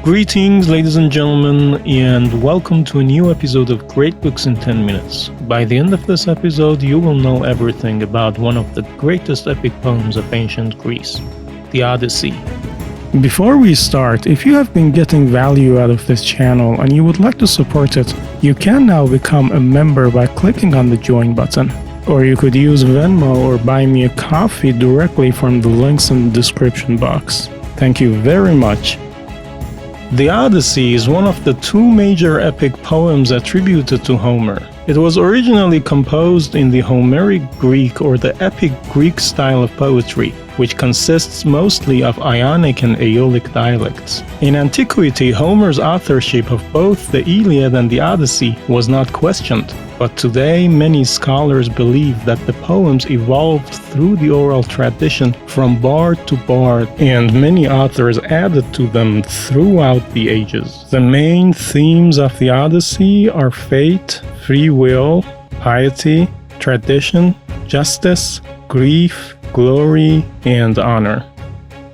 Greetings, ladies and gentlemen, and welcome to a new episode of Great Books in 10 Minutes. By the end of this episode, you will know everything about one of the greatest epic poems of ancient Greece, the Odyssey. Before we start, if you have been getting value out of this channel and you would like to support it, you can now become a member by clicking on the join button. Or you could use Venmo or buy me a coffee directly from the links in the description box. Thank you very much. The Odyssey is one of the two major epic poems attributed to Homer. It was originally composed in the Homeric Greek or the epic Greek style of poetry, which consists mostly of Ionic and Aeolic dialects. In antiquity, Homer's authorship of both the Iliad and the Odyssey was not questioned, but today many scholars believe that the poems evolved through the oral tradition from bard to bard, and many authors added to them throughout the ages. The main themes of the Odyssey are fate, free will, piety, tradition, justice, grief, glory, and honor.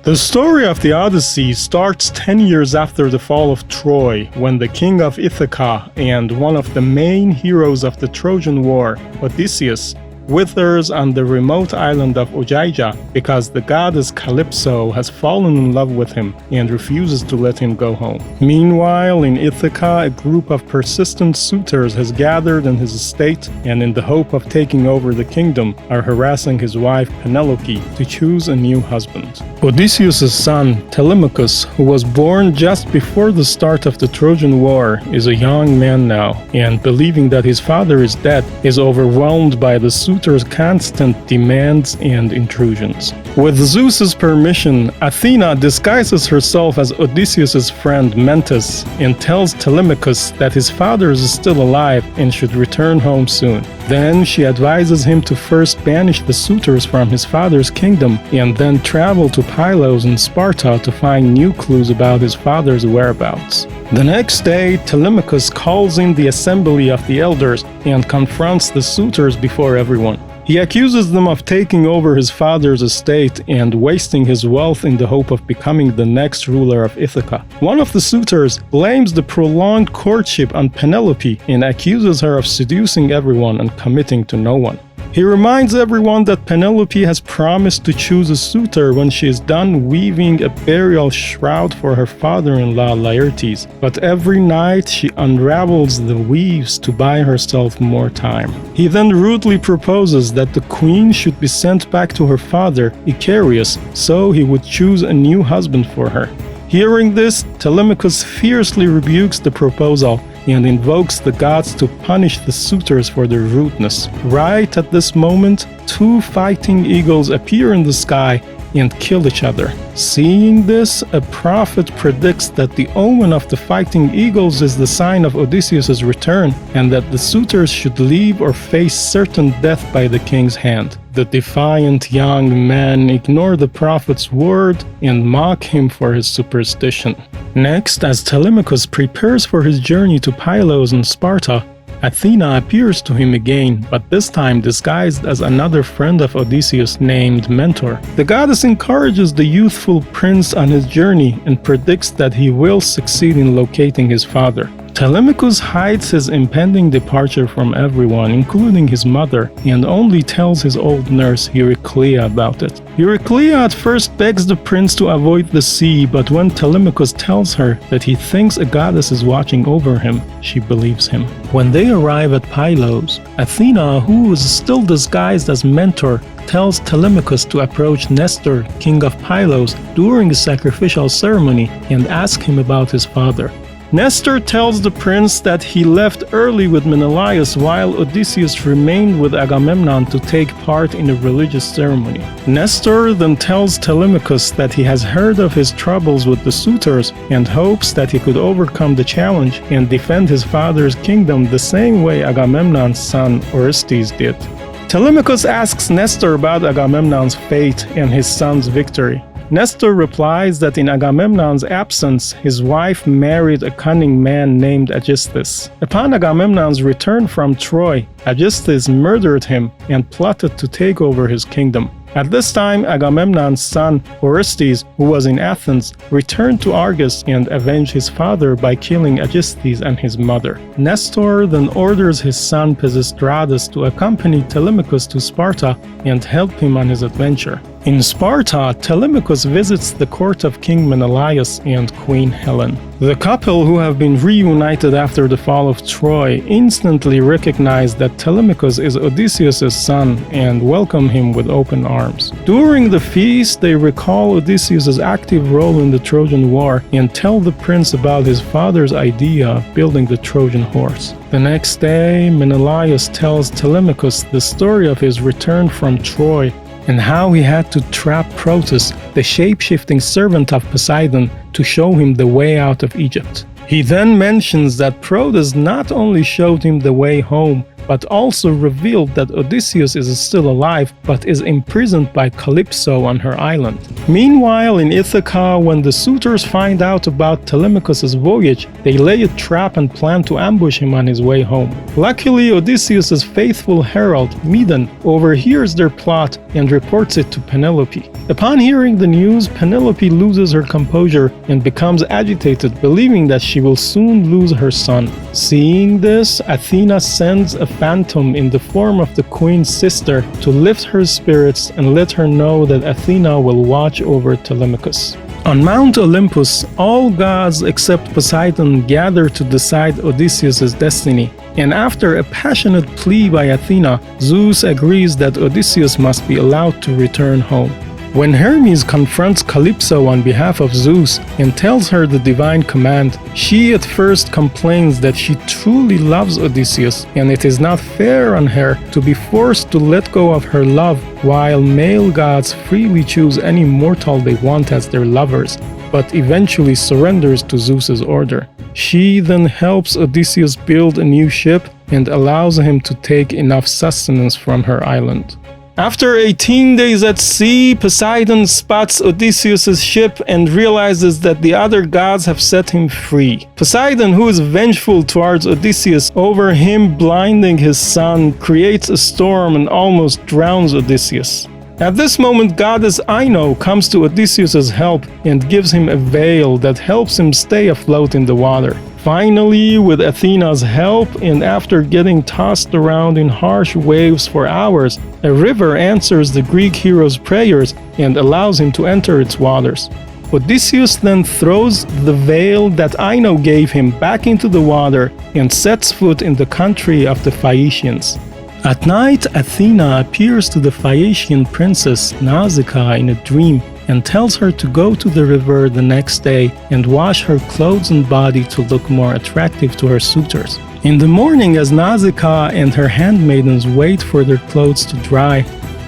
The story of the Odyssey starts 10 years after the fall of Troy, when the king of Ithaca and one of the main heroes of the Trojan War, Odysseus, withers on the remote island of Ogygia because the goddess Calypso has fallen in love with him and refuses to let him go home. Meanwhile, in Ithaca, a group of persistent suitors has gathered in his estate and in the hope of taking over the kingdom are harassing his wife Penelope to choose a new husband. Odysseus' son, Telemachus, who was born just before the start of the Trojan War, is a young man now, and believing that his father is dead, is overwhelmed by the suitors' constant demands and intrusions. With Zeus's permission, Athena disguises herself as Odysseus' friend Mentis and tells Telemachus that his father is still alive and should return home soon. Then she advises him to first banish the suitors from his father's kingdom and then travel to Pylos in Sparta to find new clues about his father's whereabouts. The next day, Telemachus calls in the assembly of the elders and confronts the suitors before everyone. He accuses them of taking over his father's estate and wasting his wealth in the hope of becoming the next ruler of Ithaca. One of the suitors blames the prolonged courtship on Penelope and accuses her of seducing everyone and committing to no one. He reminds everyone that Penelope has promised to choose a suitor when she is done weaving a burial shroud for her father-in-law Laertes, but every night she unravels the weaves to buy herself more time. He then rudely proposes that the queen should be sent back to her father, Icarius, so he would choose a new husband for her. Hearing this, Telemachus fiercely rebukes the proposal and invokes the gods to punish the suitors for their rudeness. Right at this moment, two fighting eagles appear in the sky and kill each other. Seeing this, a prophet predicts that the omen of the fighting eagles is the sign of Odysseus' return, and that the suitors should leave or face certain death by the king's hand. The defiant young men ignore the prophet's word and mock him for his superstition. Next, as Telemachus prepares for his journey to Pylos in Sparta, Athena appears to him again, but this time disguised as another friend of Odysseus named Mentor. The goddess encourages the youthful prince on his journey and predicts that he will succeed in locating his father. Telemachus hides his impending departure from everyone, including his mother, and only tells his old nurse Euryclea about it. Euryclea at first begs the prince to avoid the sea, but when Telemachus tells her that he thinks a goddess is watching over him, she believes him. When they arrive at Pylos, Athena, who is still disguised as Mentor, tells Telemachus to approach Nestor, king of Pylos, during a sacrificial ceremony and ask him about his father. Nestor tells the prince that he left early with Menelaus while Odysseus remained with Agamemnon to take part in a religious ceremony. Nestor then tells Telemachus that he has heard of his troubles with the suitors and hopes that he could overcome the challenge and defend his father's kingdom the same way Agamemnon's son Orestes did. Telemachus asks Nestor about Agamemnon's fate and his son's victory. Nestor replies that in Agamemnon's absence, his wife married a cunning man named Aegisthus. Upon Agamemnon's return from Troy, Aegisthus murdered him and plotted to take over his kingdom. At this time, Agamemnon's son, Orestes, who was in Athens, returned to Argos and avenged his father by killing Aegisthus and his mother. Nestor then orders his son Pisistratus to accompany Telemachus to Sparta and help him on his adventure. In Sparta, Telemachus visits the court of King Menelaus and Queen Helen. The couple, who have been reunited after the fall of Troy, instantly recognize that Telemachus is Odysseus' son and welcome him with open arms. During the feast, they recall Odysseus' active role in the Trojan War and tell the prince about his father's idea of building the Trojan horse. The next day, Menelaus tells Telemachus the story of his return from Troy and how he had to trap Protus, the shape-shifting servant of Poseidon, to show him the way out of Egypt. He then mentions that Protus not only showed him the way home, but also revealed that Odysseus is still alive, but is imprisoned by Calypso on her island. Meanwhile, in Ithaca, when the suitors find out about Telemachus' voyage, they lay a trap and plan to ambush him on his way home. Luckily, Odysseus' faithful herald, Medon, overhears their plot and reports it to Penelope. Upon hearing the news, Penelope loses her composure and becomes agitated, believing that she will soon lose her son. Seeing this, Athena sends a phantom in the form of the queen's sister to lift her spirits and let her know that Athena will watch over Telemachus. On Mount Olympus, all gods except Poseidon gather to decide Odysseus' destiny, and after a passionate plea by Athena, Zeus agrees that Odysseus must be allowed to return home. When Hermes confronts Calypso on behalf of Zeus and tells her the divine command, she at first complains that she truly loves Odysseus and it is not fair on her to be forced to let go of her love while male gods freely choose any mortal they want as their lovers, but eventually surrenders to Zeus's order. She then helps Odysseus build a new ship and allows him to take enough sustenance from her island. After 18 days at sea, Poseidon spots Odysseus' ship and realizes that the other gods have set him free. Poseidon, who is vengeful towards Odysseus over him blinding his son, creates a storm and almost drowns Odysseus. At this moment, goddess Ino comes to Odysseus' help and gives him a veil that helps him stay afloat in the water. Finally, with Athena's help, and after getting tossed around in harsh waves for hours, a river answers the Greek hero's prayers and allows him to enter its waters. Odysseus then throws the veil that Ino gave him back into the water and sets foot in the country of the Phaeacians. At night, Athena appears to the Phaeacian princess Nausicaa in a dream and tells her to go to the river the next day and wash her clothes and body to look more attractive to her suitors. In the morning, as Nausicaa and her handmaidens wait for their clothes to dry,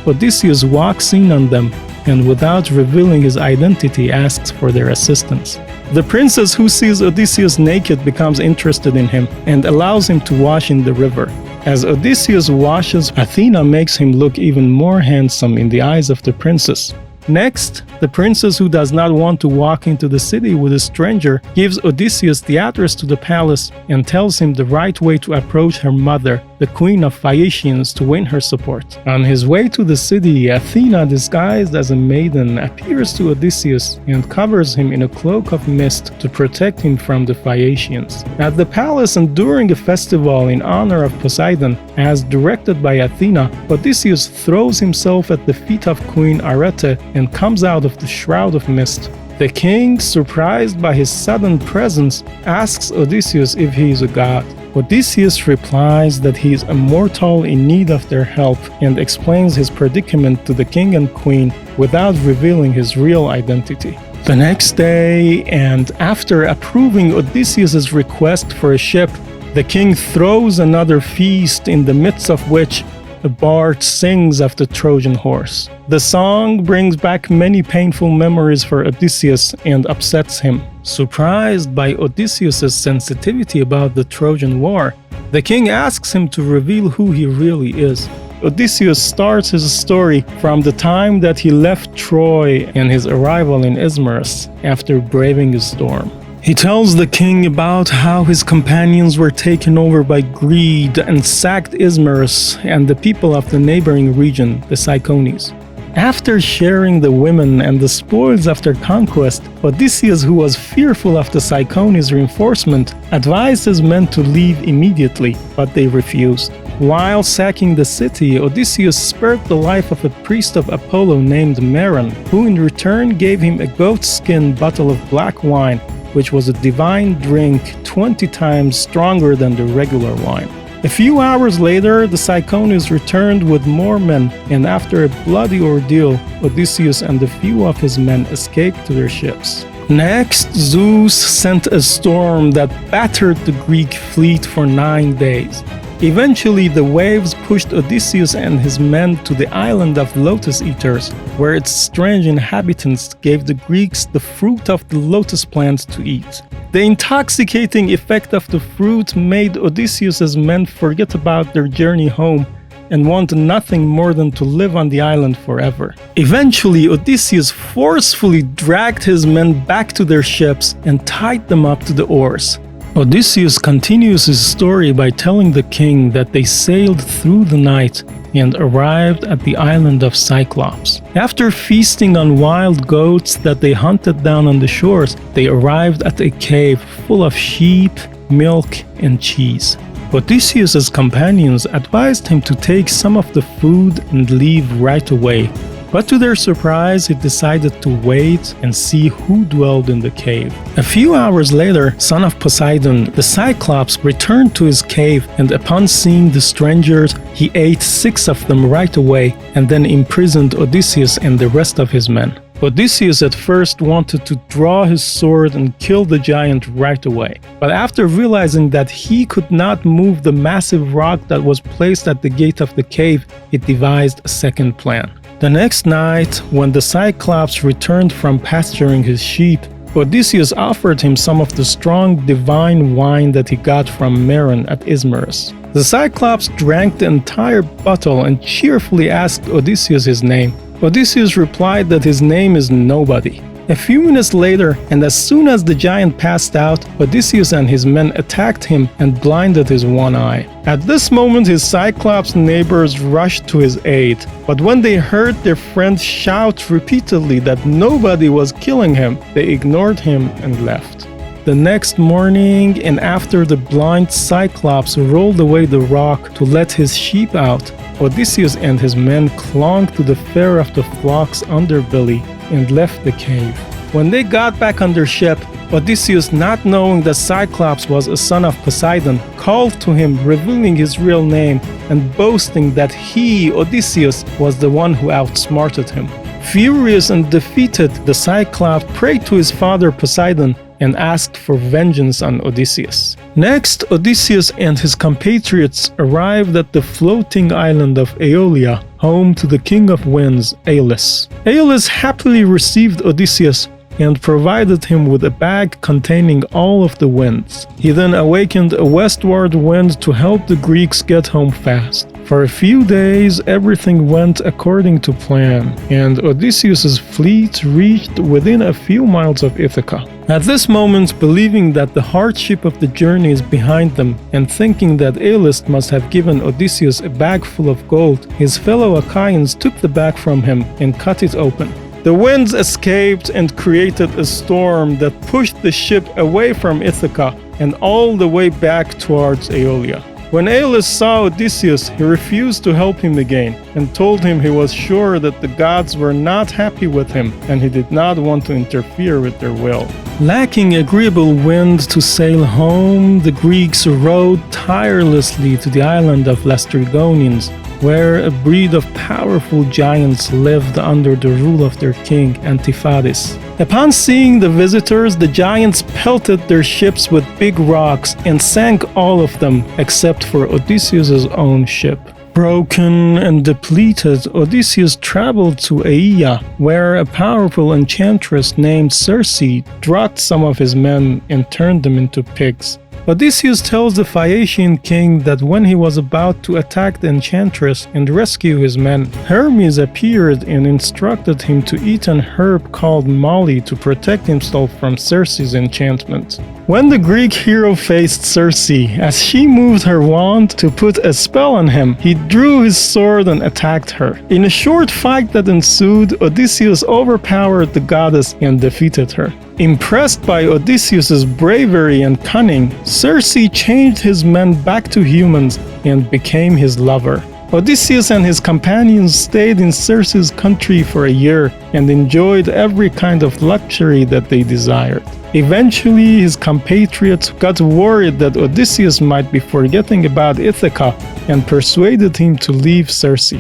Odysseus walks in on them and without revealing his identity asks for their assistance. The princess, who sees Odysseus naked, becomes interested in him and allows him to wash in the river. As Odysseus washes, Athena makes him look even more handsome in the eyes of the princess. Next, the princess, who does not want to walk into the city with a stranger, gives Odysseus the address to the palace and tells him the right way to approach her mother, the queen of Phaeacians, to win her support. On his way to the city, Athena, disguised as a maiden, appears to Odysseus and covers him in a cloak of mist to protect him from the Phaeacians. At the palace and during a festival in honor of Poseidon, as directed by Athena, Odysseus throws himself at the feet of Queen Arete and comes out of the shroud of mist. The king, surprised by his sudden presence, asks Odysseus if he is a god. Odysseus replies that he is a mortal in need of their help and explains his predicament to the king and queen without revealing his real identity. The next day, and after approving Odysseus' request for a ship, the king throws another feast in the midst of which a bard sings of the Trojan horse. The song brings back many painful memories for Odysseus and upsets him. Surprised by Odysseus' sensitivity about the Trojan War, the king asks him to reveal who he really is. Odysseus starts his story from the time that he left Troy and his arrival in Ismarus after braving a storm. He tells the king about how his companions were taken over by greed and sacked Ismarus and the people of the neighboring region, the Cyclones. After sharing the women and the spoils after conquest, Odysseus, who was fearful of the Cyclones' reinforcement, advised his men to leave immediately, but they refused. While sacking the city, Odysseus spared the life of a priest of Apollo named Meron, who in return gave him a goatskin bottle of black wine, which was a divine drink 20 times stronger than the regular wine. A few hours later, the Cyclones returned with more men, and after a bloody ordeal, Odysseus and a few of his men escaped to their ships. Next, Zeus sent a storm that battered the Greek fleet for 9 days. Eventually, the waves pushed Odysseus and his men to the island of Lotus Eaters, where its strange inhabitants gave the Greeks the fruit of the lotus plant to eat. The intoxicating effect of the fruit made Odysseus' men forget about their journey home and want nothing more than to live on the island forever. Eventually, Odysseus forcefully dragged his men back to their ships and tied them up to the oars. Odysseus continues his story by telling the king that they sailed through the night and arrived at the island of Cyclops. After feasting on wild goats that they hunted down on the shores, they arrived at a cave full of sheep, milk, and cheese. Odysseus' companions advised him to take some of the food and leave right away. But to their surprise, he decided to wait and see who dwelled in the cave. A few hours later, son of Poseidon, the Cyclops, returned to his cave, and upon seeing the strangers, he ate 6 of them right away and then imprisoned Odysseus and the rest of his men. Odysseus at first wanted to draw his sword and kill the giant right away, but after realizing that he could not move the massive rock that was placed at the gate of the cave, he devised a second plan. The next night, when the Cyclops returned from pasturing his sheep, Odysseus offered him some of the strong divine wine that he got from Meron at Ismarus. The Cyclops drank the entire bottle and cheerfully asked Odysseus his name. Odysseus replied that his name is Nobody. A few minutes later, and as soon as the giant passed out, Odysseus and his men attacked him and blinded his one eye. At this moment, his Cyclops neighbors rushed to his aid, but when they heard their friend shout repeatedly that nobody was killing him, they ignored him and left. The next morning, and after the blind Cyclops rolled away the rock to let his sheep out, Odysseus and his men clung to the fur of the flock's underbelly and left the cave. When they got back on their ship, Odysseus, not knowing that Cyclops was a son of Poseidon, called to him, revealing his real name and boasting that he, Odysseus, was the one who outsmarted him. Furious and defeated, the Cyclops prayed to his father Poseidon and asked for vengeance on Odysseus. Next, Odysseus and his compatriots arrived at the floating island of Aeolia, home to the king of winds, Aeolus. Aeolus happily received Odysseus and provided him with a bag containing all of the winds. He then awakened a westward wind to help the Greeks get home fast. For a few days, everything went according to plan, and Odysseus' fleet reached within a few miles of Ithaca. At this moment, believing that the hardship of the journey is behind them, and thinking that Aeolus must have given Odysseus a bag full of gold, his fellow Achaeans took the bag from him and cut it open. The winds escaped and created a storm that pushed the ship away from Ithaca and all the way back towards Aeolia. When Aeolus saw Odysseus, he refused to help him again and told him he was sure that the gods were not happy with him and he did not want to interfere with their will. Lacking agreeable wind to sail home, the Greeks rowed tirelessly to the island of Laestrygonians, where a breed of powerful giants lived under the rule of their king, Antiphadis. Upon seeing the visitors, the giants pelted their ships with big rocks and sank all of them except for Odysseus' own ship. Broken and depleted, Odysseus traveled to Aeia, where a powerful enchantress named Circe drugged some of his men and turned them into pigs. Odysseus tells the Phaeacian king that when he was about to attack the Enchantress and rescue his men, Hermes appeared and instructed him to eat an herb called moly to protect himself from Circe's enchantment. When the Greek hero faced Circe, as she moved her wand to put a spell on him, he drew his sword and attacked her. In a short fight that ensued, Odysseus overpowered the goddess and defeated her. Impressed by Odysseus' bravery and cunning, Circe changed his men back to humans and became his lover. Odysseus and his companions stayed in Circe's country for a year and enjoyed every kind of luxury that they desired. Eventually, his compatriots got worried that Odysseus might be forgetting about Ithaca and persuaded him to leave Circe.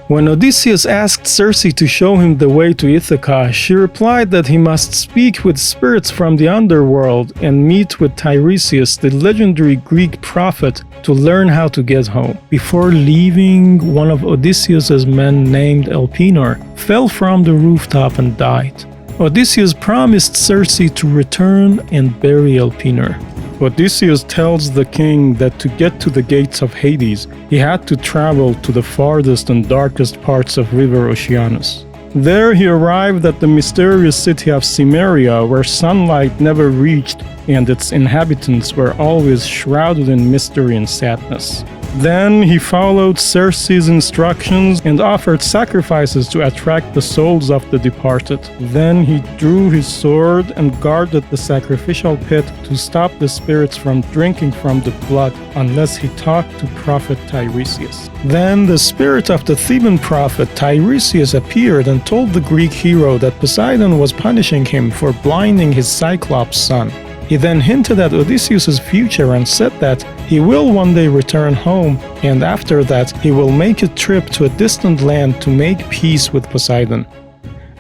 When Odysseus asked Circe to show him the way to Ithaca, she replied that he must speak with spirits from the Underworld and meet with Tiresias, the legendary Greek prophet, to learn how to get home. Before leaving, one of Odysseus' men named Elpenor fell from the rooftop and died. Odysseus promised Circe to return and bury Elpenor. Odysseus tells the king that to get to the gates of Hades, he had to travel to the farthest and darkest parts of River Oceanus. There he arrived at the mysterious city of Cimmeria, where sunlight never reached and its inhabitants were always shrouded in mystery and sadness. Then he followed Circe's instructions and offered sacrifices to attract the souls of the departed. Then he drew his sword and guarded the sacrificial pit to stop the spirits from drinking from the blood unless he talked to prophet Tiresias. Then the spirit of the Theban prophet Tiresias appeared and told the Greek hero that Poseidon was punishing him for blinding his Cyclops son. He then hinted at Odysseus' future and said that he will one day return home, and after that he will make a trip to a distant land to make peace with Poseidon.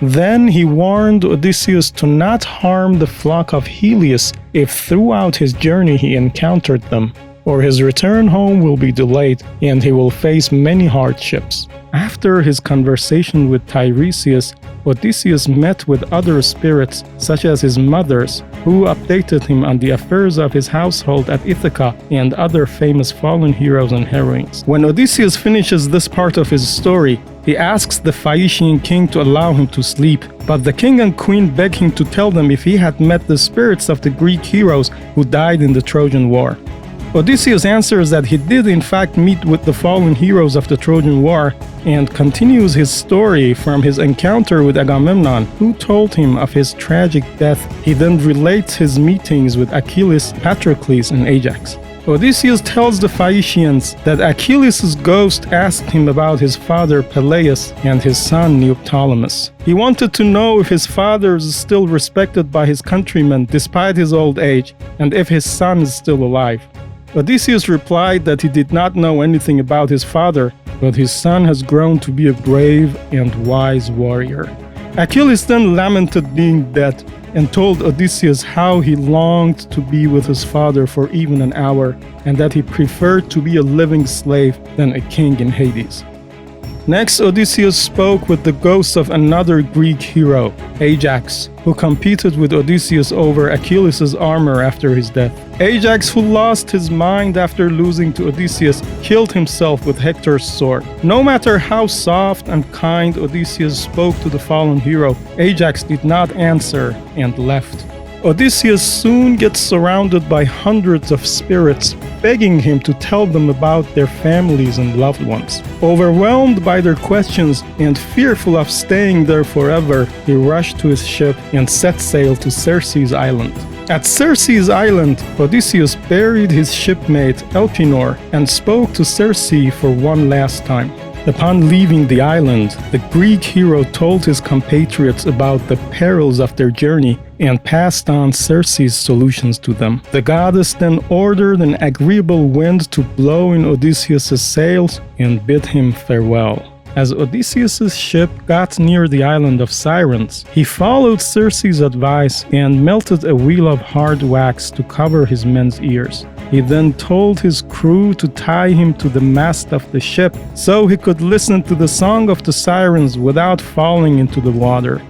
Then he warned Odysseus to not harm the flock of Helios if throughout his journey he encountered them, or his return home will be delayed and he will face many hardships. After his conversation with Tiresias, Odysseus met with other spirits, such as his mothers, who updated him on the affairs of his household at Ithaca and other famous fallen heroes and heroines. When Odysseus finishes this part of his story, he asks the Phaeacian king to allow him to sleep, but the king and queen beg him to tell them if he had met the spirits of the Greek heroes who died in the Trojan War. Odysseus answers that he did in fact meet with the fallen heroes of the Trojan War and continues his story from his encounter with Agamemnon, who told him of his tragic death. He then relates his meetings with Achilles, Patroclus, and Ajax. Odysseus tells the Phaeacians that Achilles' ghost asked him about his father Peleus and his son Neoptolemus. He wanted to know if his father is still respected by his countrymen despite his old age, and if his son is still alive. Odysseus replied that he did not know anything about his father, but his son has grown to be a brave and wise warrior. Achilles then lamented being dead and told Odysseus how he longed to be with his father for even an hour, and that he preferred to be a living slave than a king in Hades. Next, Odysseus spoke with the ghost of another Greek hero, Ajax, who competed with Odysseus over Achilles' armor after his death. Ajax, who lost his mind after losing to Odysseus, killed himself with Hector's sword. No matter how soft and kind Odysseus spoke to the fallen hero, Ajax did not answer and left. Odysseus soon gets surrounded by hundreds of spirits, begging him to tell them about their families and loved ones. Overwhelmed by their questions and fearful of staying there forever, he rushed to his ship and set sail to Circe's island. At Circe's island, Odysseus buried his shipmate Elpenor and spoke to Circe for one last time. Upon leaving the island, the Greek hero told his compatriots about the perils of their journey and passed on Circe's solutions to them. The goddess then ordered an agreeable wind to blow in Odysseus' sails and bid him farewell. As Odysseus' ship got near the island of Sirens, he followed Circe's advice and melted a wheel of hard wax to cover his men's ears. He then told his crew to tie him to the mast of the ship so he could listen to the song of the sirens without falling into the water.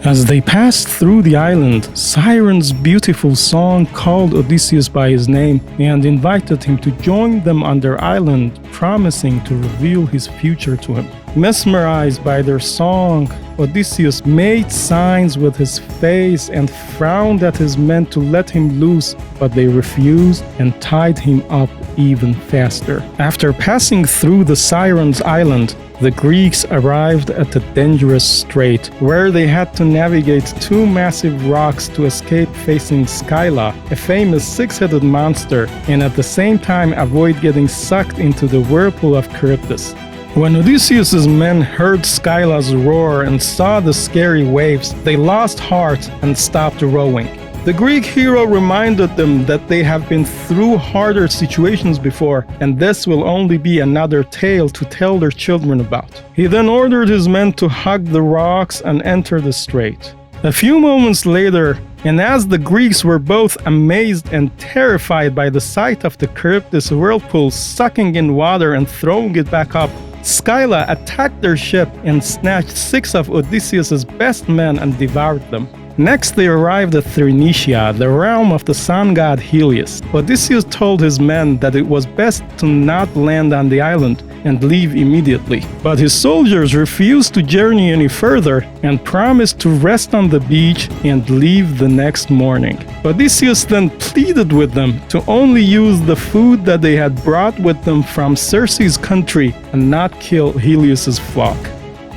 As they passed through the island, Siren's beautiful song called Odysseus by his name and invited him to join them on their island, promising to reveal his future to him. Mesmerized by their song, Odysseus made signs with his face and frowned at his men to let him loose, but they refused and tied him up even faster. After passing through the Sirens' island, the Greeks arrived at a dangerous strait where they had to navigate two massive rocks to escape facing Scylla, a famous six-headed monster, and at the same time avoid getting sucked into the whirlpool of Charybdis. When Odysseus' men heard Scylla's roar and saw the scary waves, they lost heart and stopped rowing. The Greek hero reminded them that they have been through harder situations before, and this will only be another tale to tell their children about. He then ordered his men to hug the rocks and enter the strait. A few moments later, and as the Greeks were both amazed and terrified by the sight of the Charybdis whirlpool sucking in water and throwing it back up, Scylla attacked their ship and snatched 6 of Odysseus' best men and devoured them. Next, they arrived at Thrinacia, the realm of the sun god Helios. Odysseus told his men that it was best to not land on the island and leave immediately. But his soldiers refused to journey any further and promised to rest on the beach and leave the next morning. Odysseus then pleaded with them to only use the food that they had brought with them from Circe's country and not kill Helios' flock.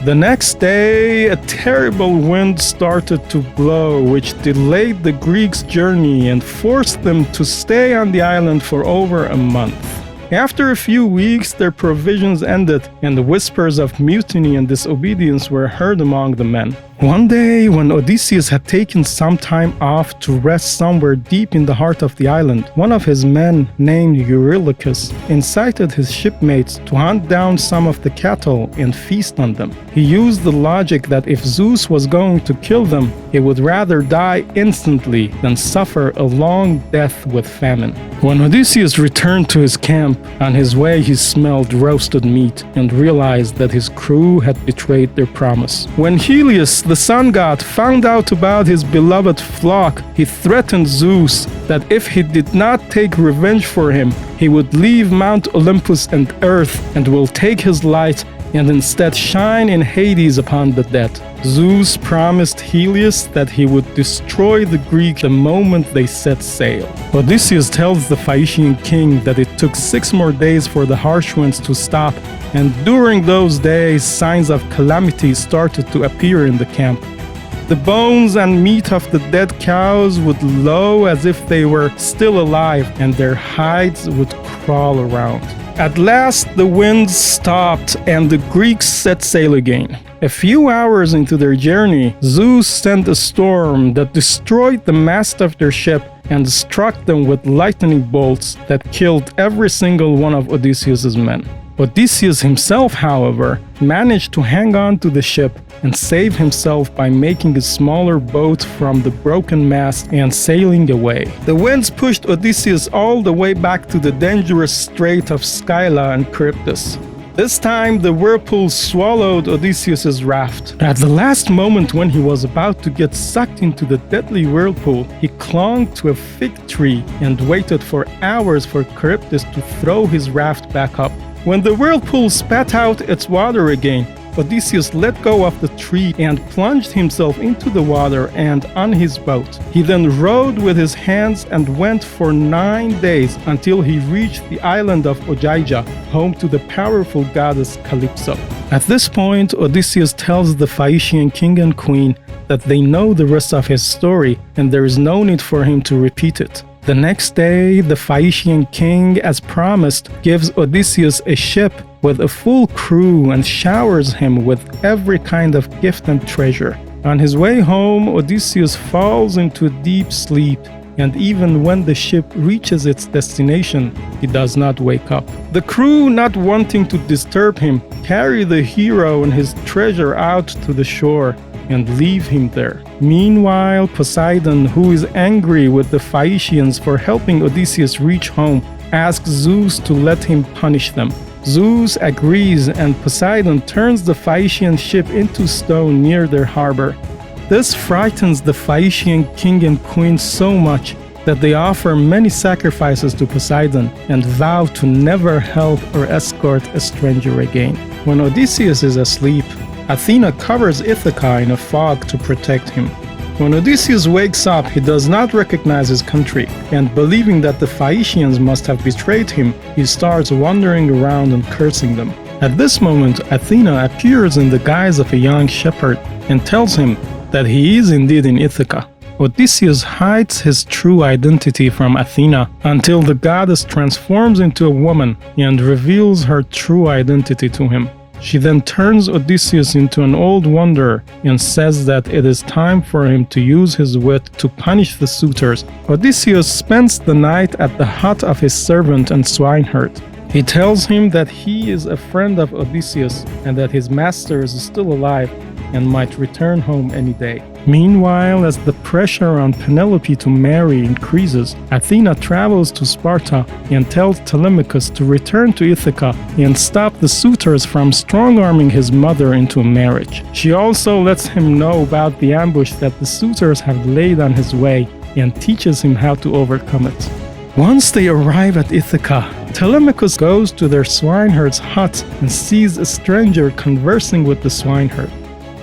The next day, a terrible wind started to blow, which delayed the Greeks' journey and forced them to stay on the island for over a month. After a few weeks, their provisions ended, and the whispers of mutiny and disobedience were heard among the men. One day, when Odysseus had taken some time off to rest somewhere deep in the heart of the island, one of his men, named Eurylochus, incited his shipmates to hunt down some of the cattle and feast on them. He used the logic that if Zeus was going to kill them, he would rather die instantly than suffer a long death with famine. When Odysseus returned to his camp, on his way he smelled roasted meat and realized that his crew had betrayed their promise. When Helios, the sun god, found out about his beloved flock, he threatened Zeus that if he did not take revenge for him, he would leave Mount Olympus and Earth and will take his light and instead shine in Hades upon the dead. Zeus promised Helios that he would destroy the Greeks the moment they set sail. Odysseus tells the Phaeacian king that it took 6 more days for the harsh winds to stop, and during those days signs of calamity started to appear in the camp. The bones and meat of the dead cows would low as if they were still alive, and their hides would crawl around. At last, the winds stopped and the Greeks set sail again. A few hours into their journey, Zeus sent a storm that destroyed the mast of their ship and struck them with lightning bolts that killed every single one of Odysseus' men. Odysseus himself, however, managed to hang on to the ship and save himself by making a smaller boat from the broken mast and sailing away. The winds pushed Odysseus all the way back to the dangerous strait of Scylla and Charybdis. This time, the whirlpool swallowed Odysseus' raft. At the last moment when he was about to get sucked into the deadly whirlpool, he clung to a fig tree and waited for hours for Charybdis to throw his raft back up. When the whirlpool spat out its water again, Odysseus let go of the tree and plunged himself into the water and on his boat. He then rowed with his hands and went for 9 days until he reached the island of Ogygia, home to the powerful goddess Calypso. At this point, Odysseus tells the Phaeacian king and queen that they know the rest of his story and there is no need for him to repeat it. The next day, the Phaeacian king, as promised, gives Odysseus a ship with a full crew and showers him with every kind of gift and treasure. On his way home, Odysseus falls into deep sleep, and even when the ship reaches its destination, he does not wake up. The crew, not wanting to disturb him, carry the hero and his treasure out to the shore and leave him there. Meanwhile, Poseidon, who is angry with the Phaeacians for helping Odysseus reach home, asks Zeus to let him punish them. Zeus agrees, and Poseidon turns the Phaeacian ship into stone near their harbor. This frightens the Phaeacian king and queen so much that they offer many sacrifices to Poseidon and vow to never help or escort a stranger again. When Odysseus is asleep, Athena covers Ithaca in a fog to protect him. When Odysseus wakes up, he does not recognize his country, and believing that the Phaeacians must have betrayed him, he starts wandering around and cursing them. At this moment, Athena appears in the guise of a young shepherd and tells him that he is indeed in Ithaca. Odysseus hides his true identity from Athena until the goddess transforms into a woman and reveals her true identity to him. She then turns Odysseus into an old wanderer and says that it is time for him to use his wit to punish the suitors. Odysseus spends the night at the hut of his servant and swineherd. He tells him that he is a friend of Odysseus and that his master is still alive and might return home any day. Meanwhile, as the pressure on Penelope to marry increases, Athena travels to Sparta and tells Telemachus to return to Ithaca and stop the suitors from strong-arming his mother into a marriage. She also lets him know about the ambush that the suitors have laid on his way and teaches him how to overcome it. Once they arrive at Ithaca, Telemachus goes to their swineherd's hut and sees a stranger conversing with the swineherd.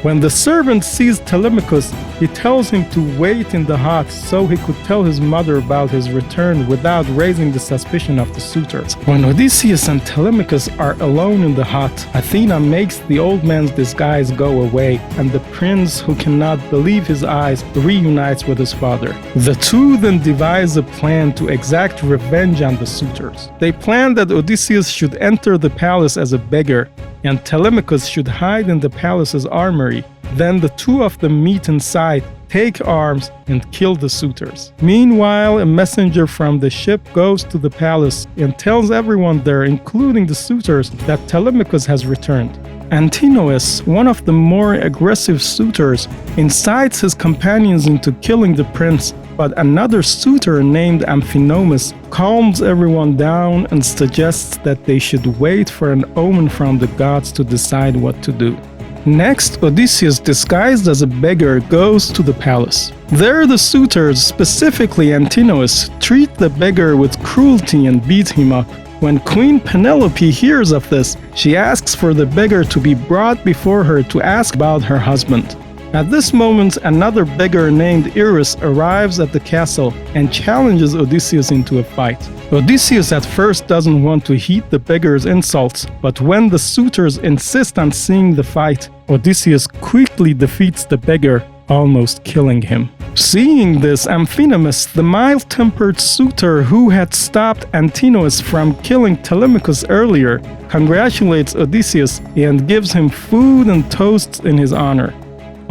When the servant sees Telemachus, he tells him to wait in the hut so he could tell his mother about his return without raising the suspicion of the suitors. When Odysseus and Telemachus are alone in the hut, Athena makes the old man's disguise go away, and the prince, who cannot believe his eyes, reunites with his father. The two then devise a plan to exact revenge on the suitors. They plan that Odysseus should enter the palace as a beggar, and Telemachus should hide in the palace's armory. Then the two of them meet inside, take arms, and kill the suitors. Meanwhile, a messenger from the ship goes to the palace and tells everyone there, including the suitors, that Telemachus has returned. Antinous, one of the more aggressive suitors, incites his companions into killing the prince, but another suitor named Amphinomus calms everyone down and suggests that they should wait for an omen from the gods to decide what to do. Next, Odysseus, disguised as a beggar, goes to the palace. There the suitors, specifically Antinous, treat the beggar with cruelty and beat him up. When Queen Penelope hears of this, she asks for the beggar to be brought before her to ask about her husband. At this moment, another beggar named Iris arrives at the castle and challenges Odysseus into a fight. Odysseus at first doesn't want to heed the beggar's insults, but when the suitors insist on seeing the fight, Odysseus quickly defeats the beggar, almost killing him. Seeing this, Amphinomus, the mild-tempered suitor who had stopped Antinous from killing Telemachus earlier, congratulates Odysseus and gives him food and toasts in his honor.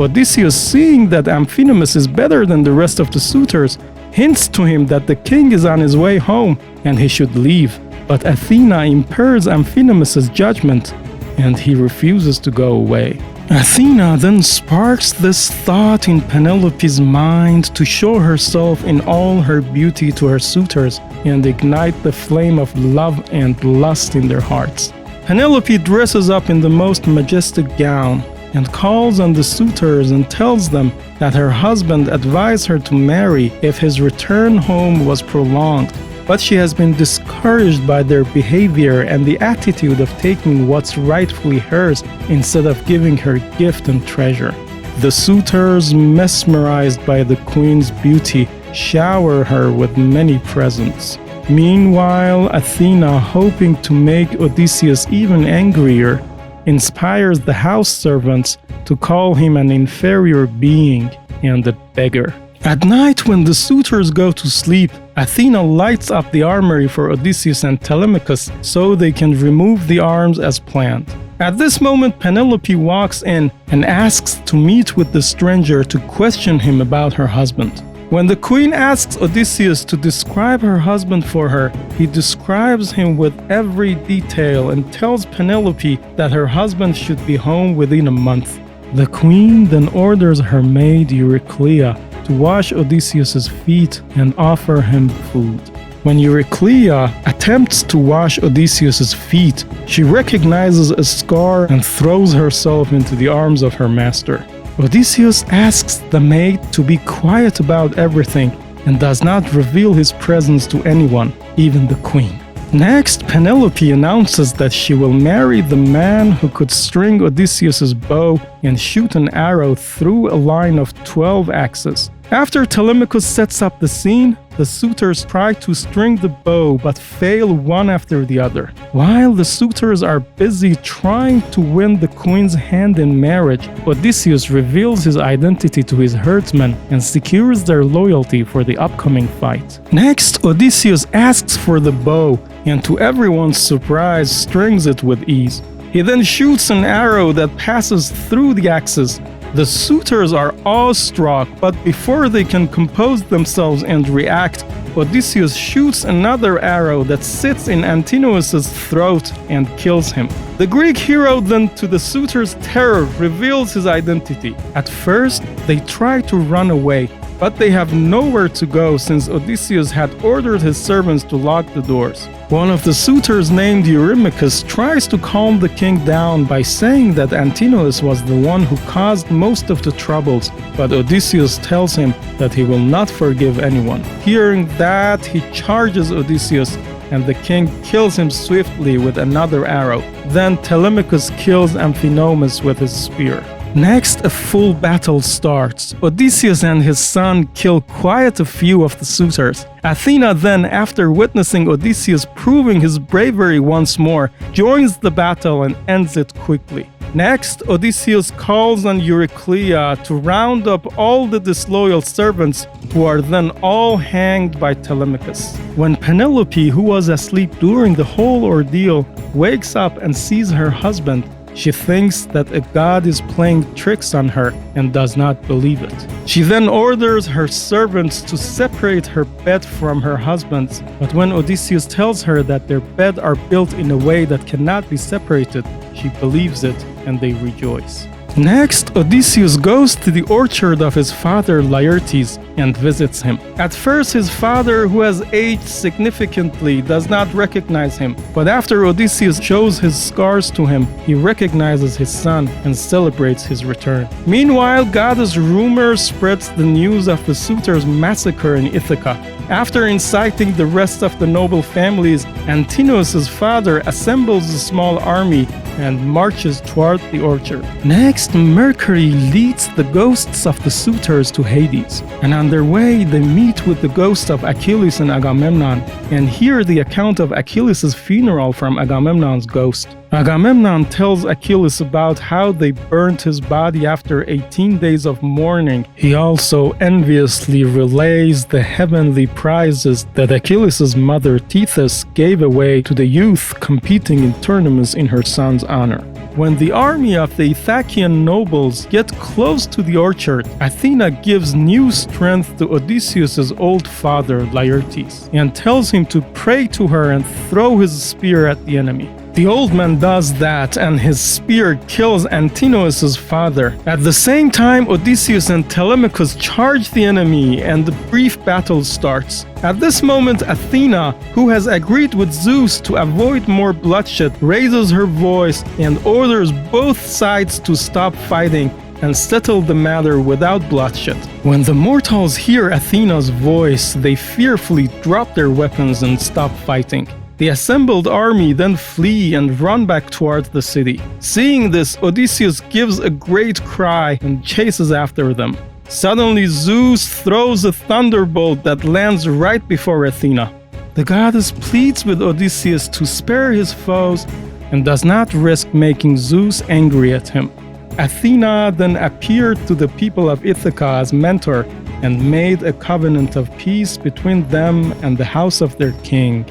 Odysseus, seeing that Amphinomus is better than the rest of the suitors, hints to him that the king is on his way home and he should leave. But Athena impairs Amphinomus's judgment and he refuses to go away. Athena then sparks this thought in Penelope's mind to show herself in all her beauty to her suitors and ignite the flame of love and lust in their hearts. Penelope dresses up in the most majestic gown and calls on the suitors and tells them that her husband advised her to marry if his return home was prolonged, but she has been discouraged by their behavior and the attitude of taking what's rightfully hers instead of giving her gift and treasure. The suitors, mesmerized by the queen's beauty, shower her with many presents. Meanwhile, Athena, hoping to make Odysseus even angrier, inspires the house servants to call him an inferior being and a beggar. At night, when the suitors go to sleep, Athena lights up the armory for Odysseus and Telemachus so they can remove the arms as planned. At this moment, Penelope walks in and asks to meet with the stranger to question him about her husband. When the queen asks Odysseus to describe her husband for her, he describes him with every detail and tells Penelope that her husband should be home within a month. The queen then orders her maid Euryclea to wash Odysseus's feet and offer him food. When Euryclea attempts to wash Odysseus's feet, she recognizes a scar and throws herself into the arms of her master. Odysseus asks the maid to be quiet about everything and does not reveal his presence to anyone, even the queen. Next, Penelope announces that she will marry the man who could string Odysseus' bow and shoot an arrow through a line of 12 axes. After Telemachus sets up the scene, the suitors try to string the bow but fail one after the other. While the suitors are busy trying to win the queen's hand in marriage, Odysseus reveals his identity to his herdsmen and secures their loyalty for the upcoming fight. Next, Odysseus asks for the bow and to everyone's surprise strings it with ease. He then shoots an arrow that passes through the axes. The suitors are awestruck, but before they can compose themselves and react, Odysseus shoots another arrow that sits in Antinous' throat and kills him. The Greek hero then, to the suitors' terror, reveals his identity. At first, they try to run away, but they have nowhere to go since Odysseus had ordered his servants to lock the doors. One of the suitors, named Eurymachus, tries to calm the king down by saying that Antinous was the one who caused most of the troubles, but Odysseus tells him that he will not forgive anyone. Hearing that, he charges Odysseus, and the king kills him swiftly with another arrow. Then Telemachus kills Amphinomus with his spear. Next, a full battle starts. Odysseus and his son kill quite a few of the suitors. Athena then, after witnessing Odysseus proving his bravery once more, joins the battle and ends it quickly. Next, Odysseus calls on Euryclea to round up all the disloyal servants, who are then all hanged by Telemachus. When Penelope, who was asleep during the whole ordeal, wakes up and sees her husband, she thinks that a god is playing tricks on her and does not believe it. She then orders her servants to separate her bed from her husband's, but when Odysseus tells her that their beds are built in a way that cannot be separated, she believes it and they rejoice. Next, Odysseus goes to the orchard of his father Laertes and visits him. At first, his father, who has aged significantly, does not recognize him, but after Odysseus shows his scars to him, he recognizes his son and celebrates his return. Meanwhile, goddess Rumor spreads the news of the suitors' massacre in Ithaca. After inciting the rest of the noble families, Antinous' father assembles a small army and marches toward the orchard. Next, Mercury leads the ghosts of the suitors to Hades, and on their way they meet with the ghost of Achilles and Agamemnon and hear the account of Achilles' funeral from Agamemnon's ghost. Agamemnon tells Achilles about how they burnt his body after 18 days of mourning. He also enviously relays the heavenly prizes that Achilles' mother Tethys gave away to the youth competing in tournaments in her son's honor. When the army of the Ithacian nobles get close to the orchard, Athena gives new strength to Odysseus' old father Laertes and tells him to pray to her and throw his spear at the enemy. The old man does that, and his spear kills Antinous' father. At the same time, Odysseus and Telemachus charge the enemy, and the brief battle starts. At this moment, Athena, who has agreed with Zeus to avoid more bloodshed, raises her voice and orders both sides to stop fighting and settle the matter without bloodshed. When the mortals hear Athena's voice, they fearfully drop their weapons and stop fighting. The assembled army then flee and run back towards the city. Seeing this, Odysseus gives a great cry and chases after them. Suddenly, Zeus throws a thunderbolt that lands right before Athena. The goddess pleads with Odysseus to spare his foes and does not risk making Zeus angry at him. Athena then appeared to the people of Ithaca as mentor and made a covenant of peace between them and the house of their king,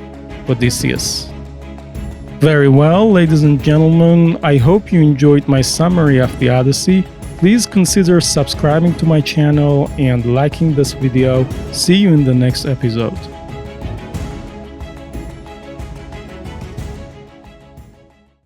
Odysseus. Very well, ladies and gentlemen, I hope you enjoyed my summary of the Odyssey. Please consider subscribing to my channel and liking this video. See you in the next episode.